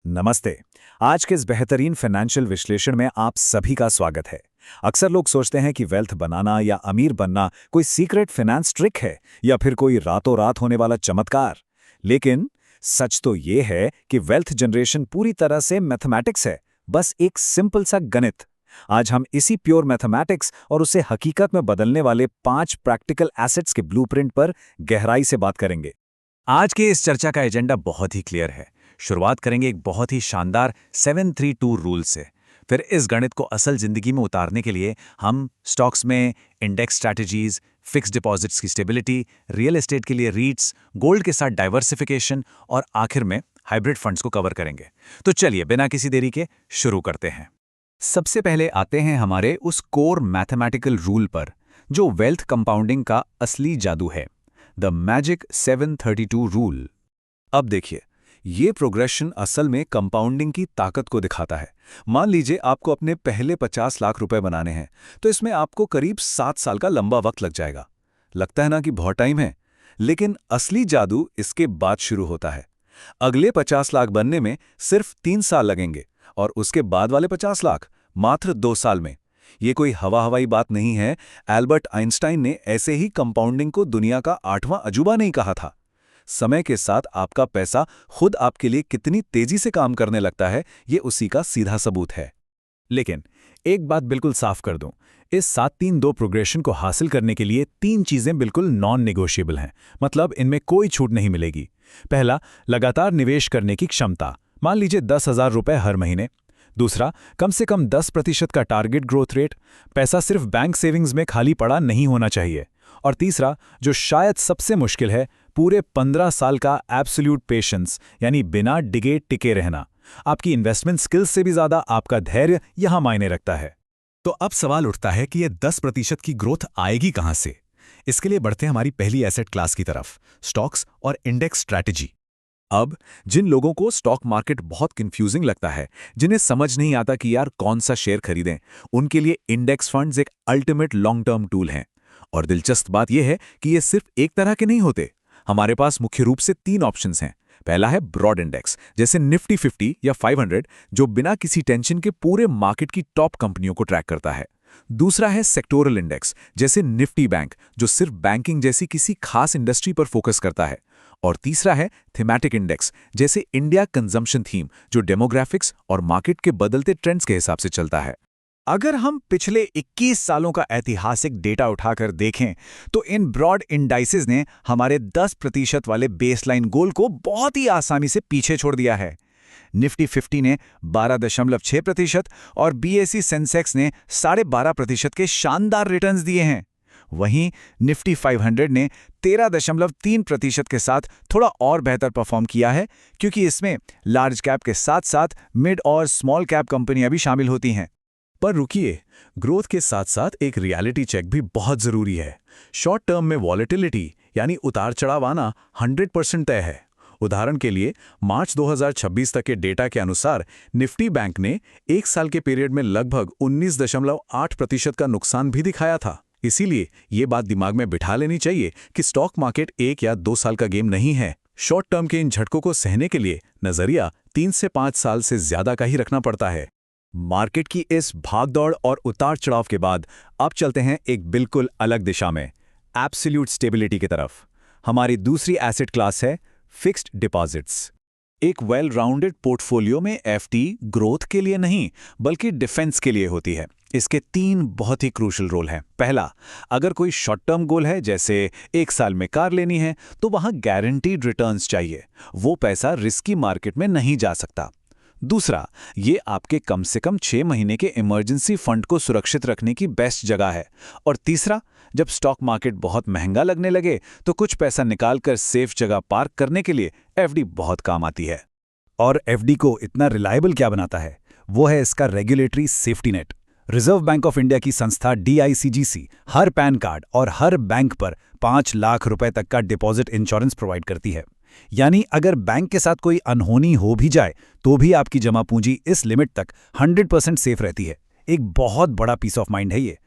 नमस्ते। आज के इस बेहतरीन फाइनेंशियल विश्लेषण में आप सभी का स्वागत है। अक्सर लोग सोचते हैं कि वेल्थ बनाना या अमीर बनना कोई सीक्रेट फाइनेंस ट्रिक है या फिर कोई रातों रात होने वाला चमत्कार। लेकिन सच तो ये है कि वेल्थ जनरेशन पूरी तरह से मैथमेटिक्स है, बस एक सिंपल सा गणित। आज हम इसी प्योर मैथमेटिक्स और उसे हकीकत में बदलने वाले 5 प्रैक्टिकल एसेट्स के ब्लूप्रिंट पर गहराई से बात करेंगे। आज के इस चर्चा का एजेंडा बहुत ही क्लियर है। शुरुआत करेंगे एक बहुत ही शानदार 732 रूल से। फिर इस गणित को असल जिंदगी में उतारने के लिए हम स्टॉक्स में इंडेक्स स्ट्रैटेजीज, फिक्स्ड डिपॉजिट्स की स्टेबिलिटी, रियल एस्टेट के लिए रीट्स, गोल्ड के साथ डाइवर्सिफिकेशन और आखिर में हाइब्रिड फंड्स को कवर करेंगे। तो चलिए बिना किसी देरी के शुरू करते हैं। सबसे पहले आते हैं हमारे उस कोर मैथमेटिकल रूल पर जो वेल्थ कंपाउंडिंग का असली जादू है, द मैजिक 732 रूल। अब देखिए, ये प्रोग्रेशन असल में कंपाउंडिंग की ताकत को दिखाता है। मान लीजिए आपको अपने पहले 50 लाख रुपए बनाने हैं, तो इसमें आपको करीब 7 साल का लंबा वक्त लग जाएगा। लगता है ना कि बहुत टाइम है, लेकिन असली जादू इसके बाद शुरू होता है। अगले 50 लाख बनने में सिर्फ 3 साल लगेंगे और उसके बाद वाले 50 लाख मात्र 2 साल में। ये कोई हवाई बात नहीं है। एल्बर्ट आइंस्टाइन ने ऐसे ही कंपाउंडिंग को दुनिया का 8वां अजूबा नहीं कहा था। समय के साथ आपका पैसा खुद आपके लिए कितनी तेजी से काम करने लगता है, ये उसी का सीधा सबूत है। लेकिन एक बात बिल्कुल साफ कर दूं, इस 7-3-2 प्रोग्रेशन को हासिल करने के लिए 3 चीजें बिल्कुल नॉन नेगोशिएबल हैं। मतलब इनमें कोई छूट नहीं मिलेगी। पहला, लगातार निवेश करने की क्षमता। मान लीजिए 10,000 रुपए हर महीने। दूसरा, कम से कम 10% का टारगेट ग्रोथ रेट। पैसा सिर्फ बैंक सेविंग्स में खाली पड़ा नहीं होना चाहिए। और तीसरा, जो शायद सबसे मुश्किल है, पूरे 15 साल का एब्सोल्यूट पेशेंस, यानी बिना डिगे टिके रहना। आपकी इन्वेस्टमेंट स्किल्स से भी ज्यादा आपका धैर्य यहां मायने रखता है। तो अब सवाल उठता है कि यह 10% की ग्रोथ आएगी कहां से? इसके लिए बढ़ते हैं हमारी पहली एसेट क्लास की तरफ, स्टॉक्स और इंडेक्स स्ट्रैटेजी। अब जिन लोगों को स्टॉक मार्केट बहुत कंफ्यूजिंग लगता है, जिन्हें समझ नहीं आता कि यार कौन सा शेयर खरीदें, उनके लिए इंडेक्स फंड्स एक अल्टीमेट लॉन्ग टर्म टूल हैं। और दिलचस्प बात यह है कि ये सिर्फ एक तरह के नहीं होते। हमारे पास मुख्य रूप से 3 ऑप्शंस हैं। पहला है ब्रॉड इंडेक्स, जैसे निफ्टी 50 या 500, जो बिना किसी टेंशन के पूरे मार्केट की टॉप कंपनियों को ट्रैक करता है। दूसरा है सेक्टोरल इंडेक्स, जैसे निफ्टी बैंक, जो सिर्फ बैंकिंग जैसी किसी खास इंडस्ट्री पर फोकस करता है। और तीसरा है थीमैटिक इंडेक्स, जैसे इंडिया कंजम्पशन थीम, जो डेमोग्राफिक्स और मार्केट के बदलते ट्रेंड्स के हिसाब से चलता है। अगर हम पिछले 21 सालों का ऐतिहासिक डेटा उठाकर देखें, तो इन ब्रॉड इंडाइसेस ने हमारे 10% वाले बेसलाइन गोल को बहुत ही आसानी से पीछे छोड़ दिया है। निफ्टी 50 ने 12.6% और बीएसई सेंसेक्स ने 12.5% के शानदार रिटर्न्स दिए हैं। वहीं निफ्टी 500 ने 13.3% के साथ थोड़ा और बेहतर परफॉर्म किया है, क्योंकि इसमें लार्ज कैप के साथ साथ मिड और स्मॉल कैप कंपनियां भी शामिल होती हैं। पर रुकिए, ग्रोथ के साथ साथ एक रियलिटी चेक भी बहुत जरूरी है। शॉर्ट टर्म में वॉलेटिलिटी, यानी उतार चढ़ाव आना 100% तय है। उदाहरण के लिए मार्च 2026 तक के डेटा के अनुसार निफ्टी बैंक ने 1 साल के पीरियड में लगभग 19.8% का नुकसान भी दिखाया था। इसीलिए ये बात दिमाग में बिठा लेनी चाहिए कि स्टॉक मार्केट 1 या 2 साल का गेम नहीं है। शॉर्ट टर्म के इन झटकों को सहने के लिए नजरिया 3 से 5 साल से ज्यादा का ही रखना पड़ता है। मार्केट की इस भागदौड़ और उतार चढ़ाव के बाद अब चलते हैं एक बिल्कुल अलग दिशा में, एब्सोल्यूट स्टेबिलिटी की तरफ। हमारी दूसरी एसेट क्लास है फिक्स्ड डिपॉजिट्स। एक वेल राउंडेड पोर्टफोलियो में एफडी ग्रोथ के लिए नहीं, बल्कि डिफेंस के लिए होती है। इसके 3 बहुत ही क्रूशल रोल हैं। पहला, अगर कोई शॉर्ट टर्म गोल है, जैसे 1 साल में कार लेनी है, तो वहां गारंटीड रिटर्न्स चाहिए। वो पैसा रिस्की मार्केट में नहीं जा सकता। दूसरा, ये आपके कम से कम 6 महीने के इमरजेंसी फंड को सुरक्षित रखने की बेस्ट जगह है। और तीसरा, जब स्टॉक मार्केट बहुत महंगा लगने लगे, तो कुछ पैसा निकालकर सेफ जगह पार्क करने के लिए एफडी बहुत काम आती है। और एफडी को इतना रिलायबल क्या बनाता है? वो है इसका regulatory safety net. Reserve bank of India की संस्था DICGC हर पैन कार्ड और हर बैंक पर 5 लाख रुपए तक का डिपॉजिट इंश्योरेंस प्रोवाइड करती है। यानी अगर बैंक के साथ कोई अनहोनी हो भी जाए, तो भी आपकी जमा पूंजी इस लिमिट तक 100% सेफ रहती है। एक बहुत बड़ा पीस ऑफ माइंड है ये।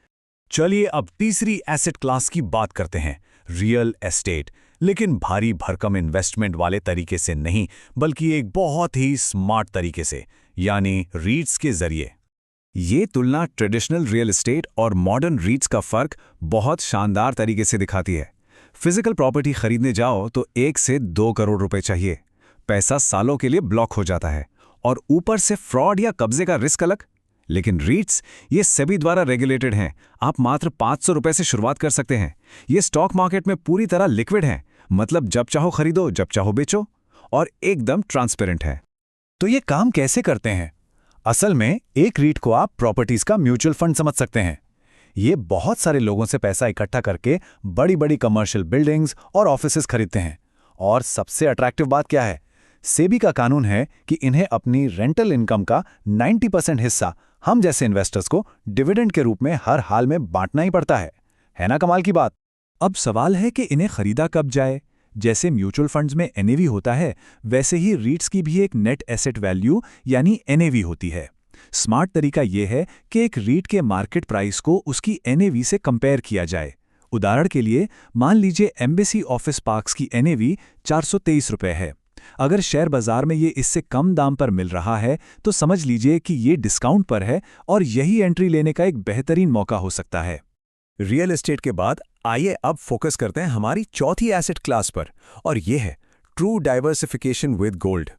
चलिए अब तीसरी एसेट क्लास की बात करते हैं, रियल एस्टेट। लेकिन भारी भरकम इन्वेस्टमेंट वाले तरीके से नहीं, बल्कि एक बहुत ही स्मार्ट तरीके से, यानी रीट्स के जरिए। ये तुलना ट्रेडिशनल रियल एस्टेट और मॉडर्न रीट्स का फर्क बहुत शानदार तरीके से दिखाती है। फिजिकल प्रॉपर्टी खरीदने जाओ तो 1 से 2 करोड़ रुपए चाहिए, पैसा सालों के लिए ब्लॉक हो जाता है, और ऊपर से फ्रॉड या कब्जे का रिस्क अलग। लेकिन रीट्स ये सेबी द्वारा रेगुलेटेड हैं, आप मात्र 500 रुपए से शुरुआत कर सकते हैं। ये स्टॉक मार्केट में पूरी तरह लिक्विड हैं, मतलब जब चाहो खरीदो, जब चाहो बेचो, और एकदम ट्रांसपेरेंट है। तो ये काम कैसे करते हैं? असल में एक रीट को आप प्रॉपर्टीज का म्यूचुअल फंड समझ सकते हैं। ये बहुत सारे लोगों से पैसा इकट्ठा करके बड़ी बड़ी कमर्शियल बिल्डिंग्स और ऑफिसेज खरीदते हैं। और सबसे अट्रैक्टिव बात क्या है? सेबी का कानून है कि इन्हें अपनी रेंटल इनकम का 90% हिस्सा हम जैसे इन्वेस्टर्स को डिविडेंड के रूप में हर हाल में बांटना ही पड़ता है ना कमाल की बात? अब सवाल है कि इन्हें खरीदा कब जाए। जैसे म्यूचुअल फंड्स में एनएवी होता है, वैसे ही रीट्स की भी एक नेट एसेट वैल्यू यानी एनएवी होती है। स्मार्ट तरीका यह है कि एक रीट के मार्केट प्राइस को उसकी एनएवी से कंपेयर किया जाए। उदाहरण के लिए मान लीजिए एम्बेसी ऑफिस पार्क्स की एनएवी 423 रुपए है। अगर शेयर बाजार में ये इससे कम दाम पर मिल रहा है तो समझ लीजिए कि ये डिस्काउंट पर है और यही एंट्री लेने का एक बेहतरीन मौका हो सकता है। रियल एस्टेट के बाद आइए अब फोकस करते हैं हमारी चौथी एसेट क्लास पर, और ये है ट्रू डाइवर्सिफिकेशन विद गोल्ड।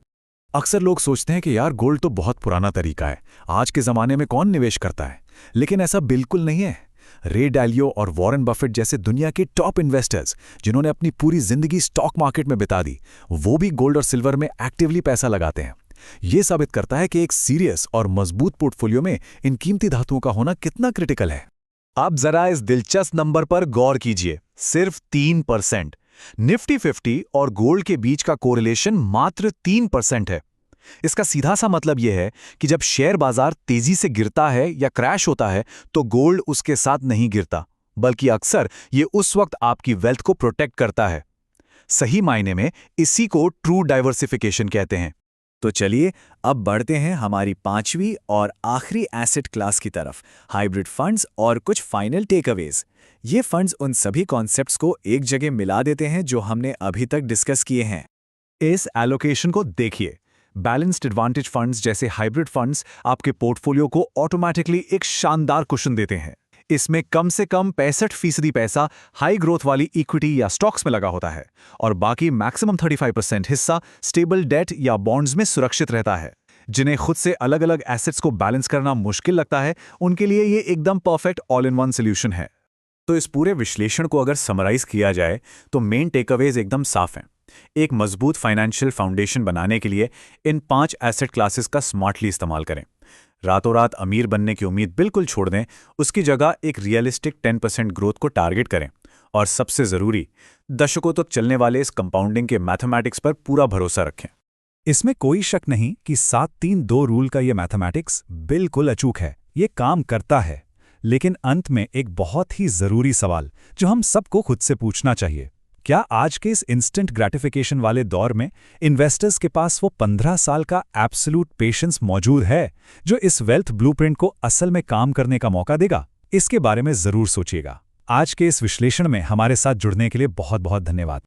अक्सर लोग सोचते हैं कि यार गोल्ड तो बहुत पुराना तरीका है, आज के ज़माने में कौन निवेश करता है, लेकिन ऐसा बिल्कुल नहीं है। रे डालियो और वॉरेन बफेट जैसे दुनिया के टॉप इन्वेस्टर्स, जिन्होंने अपनी पूरी जिंदगी स्टॉक मार्केट में बिता दी, वो भी गोल्ड और सिल्वर में एक्टिवली पैसा लगाते हैं। ये साबित करता है कि एक सीरियस और मजबूत पोर्टफोलियो में इन कीमती धातुओं का होना कितना क्रिटिकल है। आप जरा इस दिलचस्प नंबर पर गौर कीजिए, सिर्फ 3%। निफ्टी 50 और गोल्ड के बीच का कोरिलेशन मात्र 3% है। इसका सीधा सा मतलब यह है कि जब शेयर बाजार तेजी से गिरता है या क्रैश होता है तो गोल्ड उसके साथ नहीं गिरता, बल्कि अक्सर ये उस वक्त आपकी वेल्थ को प्रोटेक्ट करता है। सही मायने में इसी को ट्रू डाइवर्सिफिकेशन कहते हैं। तो चलिए अब बढ़ते हैं हमारी 5वीं और आखिरी एसेट क्लास की तरफ, हाइब्रिड फंड्स और कुछ फाइनल टेकअवेज। ये फंड्स उन सभी कॉन्सेप्ट्स को एक जगह मिला देते हैं जो हमने अभी तक डिस्कस किए हैं। इस एलोकेशन को देखिए। बैलेंस्ड एडवांटेज फंड्स जैसे हाइब्रिड फंड्स आपके पोर्टफोलियो को ऑटोमैटिकली एक शानदार कुशन देते हैं। इसमें कम से कम 65% पैसा हाई ग्रोथ वाली इक्विटी या स्टॉक्स में लगा होता है और बाकी मैक्सिमम 35% हिस्सा स्टेबल डेट या बॉन्ड्स में सुरक्षित रहता है। जिन्हें खुद से अलग अलग एसेट्स को बैलेंस करना मुश्किल लगता है, उनके लिए ये एकदम perfect all in one solution है। तो इस पूरे विश्लेषण को अगर समराइज किया जाए तो मेन टेकअवेज एकदम साफ हैं। एक मजबूत फाइनेंशियल फाउंडेशन बनाने के लिए इन 5 एसेट क्लासेस का स्मार्टली इस्तेमाल करें। रातों रात अमीर बनने की उम्मीद बिल्कुल छोड़ दें, उसकी जगह एक रियलिस्टिक 10% ग्रोथ को टारगेट करें। और सबसे ज़रूरी, दशकों तक चलने वाले इस कंपाउंडिंग के मैथमेटिक्स पर पूरा भरोसा रखें। इसमें कोई शक नहीं कि 7-3-2 रूल का ये मैथमेटिक्स बिल्कुल अचूक है, ये काम करता है। लेकिन अंत में एक बहुत ही ज़रूरी सवाल जो हम सबको खुद से पूछना चाहिए, क्या आज के इस इंस्टेंट ग्रेटिफिकेशन वाले दौर में इन्वेस्टर्स के पास वो 15 साल का एब्सोल्यूट पेशेंस मौजूद है जो इस वेल्थ ब्लूप्रिंट को असल में काम करने का मौका देगा? इसके बारे में ज़रूर सोचिएगा। आज के इस विश्लेषण में हमारे साथ जुड़ने के लिए बहुत बहुत धन्यवाद।